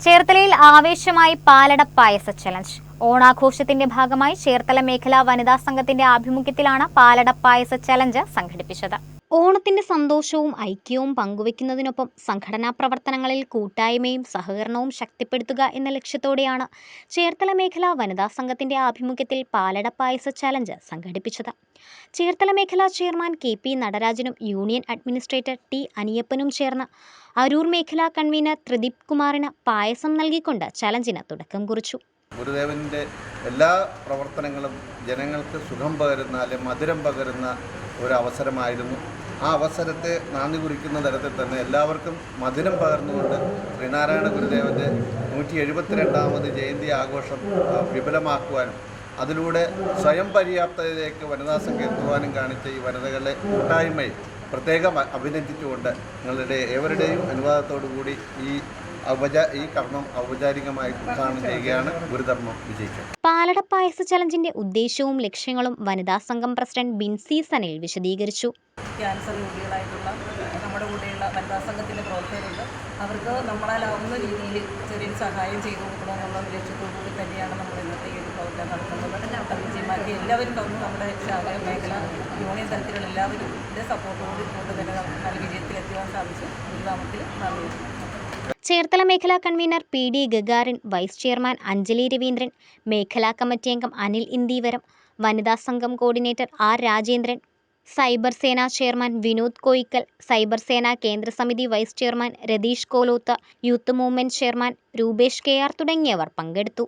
ചേർത്തലയിൽ ആവേശമായി പാലട പായസ ചലഞ്ച്. ഓണാഘോഷത്തിന്റെ ഭാഗമായി ചേർത്തല മേഖലാ വനിതാ സംഘത്തിന്റെ ആഭിമുഖ്യത്തിലാണ് പാലട പായസ ചലഞ്ച് സംഘടിപ്പിച്ചത്. ഓണത്തിന്റെ സന്തോഷവും ഐക്യവും പങ്കുവയ്ക്കുന്നതിനൊപ്പം സംഘടനാ പ്രവർത്തനങ്ങളിൽ കൂട്ടായ്മയും സഹകരണവും ശക്തിപ്പെടുത്തുക എന്ന ലക്ഷ്യത്തോടെയാണ് ചേർത്തല മേഖലാ വനിതാ സംഘത്തിന്റെ ആഭിമുഖ്യത്തിൽ പാലട പായസ ചലഞ്ച് സംഘടിപ്പിച്ചത്. ചേർത്തല മേഖലാ ചെയർമാൻ കെ.പി. നടരാജനും യൂണിയൻ അഡ്മിനിസ്ട്രേറ്റർ ടി. അനിയപ്പനും ചേർന്ന് അരൂർ മേഖലാ കൺവീനർ ത്രിദീപ് കുമാറിന് പായസം നൽകിക്കൊണ്ട് ചലഞ്ചിന് തുടക്കം കുറിച്ചു. ഗുരുദേവൻ്റെ എല്ലാ പ്രവർത്തനങ്ങളും ജനങ്ങൾക്ക് സുഖം പകരുന്ന അല്ലെങ്കിൽ മധുരം പകരുന്ന ഒരു അവസരമായിരുന്നു. ആ അവസരത്തെ നാന്ദി കുറിക്കുന്ന തരത്തിൽ തന്നെ എല്ലാവർക്കും മധുരം പകർന്നുകൊണ്ട് ശ്രീനാരായണ ഗുരുദേവൻ്റെ 172ാമത് ജയന്തി ആഘോഷം വിപുലമാക്കുവാനും അതിലൂടെ സ്വയം പര്യാപ്തതയിലേക്ക് വനിതാ സംഘം എത്തുവാനും കാണിച്ച ഈ വനിതകളെ കൂട്ടായ്മയിൽ പ്രത്യേകം അഭിനന്ദിച്ചുകൊണ്ട് നിങ്ങളുടെ ഏവരുടെയും അനുവാദത്തോടു കൂടി ഈ കർമ്മം ഔപചാരികമായി ഉദ്ഘാടനം ചെയ്യുകയാണ്. ഗുരുധർമ്മം വിജയിക്കും. പാലട പായസ ചലഞ്ചിന്റെ ഉദ്ദേശവും ലക്ഷ്യങ്ങളും വനിതാ സംഘം പ്രസിഡന്റ് ബിൻസി സനിൽ വിശദീകരിച്ചു. ക്യാൻസർ രോഗികളായിട്ടുള്ള നമ്മുടെ കൂടെയുള്ള വനിതാ സംഘത്തിലെ പ്രവർത്തകരുണ്ട്. അവർക്ക് നമ്മളാലാവുന്ന രീതിയിൽ ചെറിയൊരു സഹായം ചെയ്തു കൊടുക്കണമെന്നുള്ള ലക്ഷ്യത്തോടുകൂടി തന്നെയാണ് നമ്മൾ ഇന്നത്തെ ഈ ഒരു പ്രവർത്തനം നടത്തുന്നത്. വിജയമാക്കി എല്ലാവരും തന്നു. നമ്മുടെ ശാഖ മേഖല യൂണിയൻ തലത്തിലുള്ള എല്ലാവരും സപ്പോർട്ടോട് കൊണ്ട് തന്നെ നല്ല വിജയത്തിലെത്തുവാൻ സാധിച്ചു. ഗുരുനാമത്തിൽ നന്ദി. ചേർത്തല മേഖലാ convener P. D. Gagarin, vice chairman Anjali Raveendran, മേഖലാ കമ്മിറ്റി അംഗം അനിൽ ഇന്ദീവരം, വനിതാ സംഘം coordinator R. Rajendran, cyber Sena chairman Vinod Koyickal, cyber Sena കേന്ദ്ര സമിതി vice chairman Ratheesh Koloth, youth movement chairman Rupesh K R. തുടങ്ങിയവർ പങ്കെടുത്തു.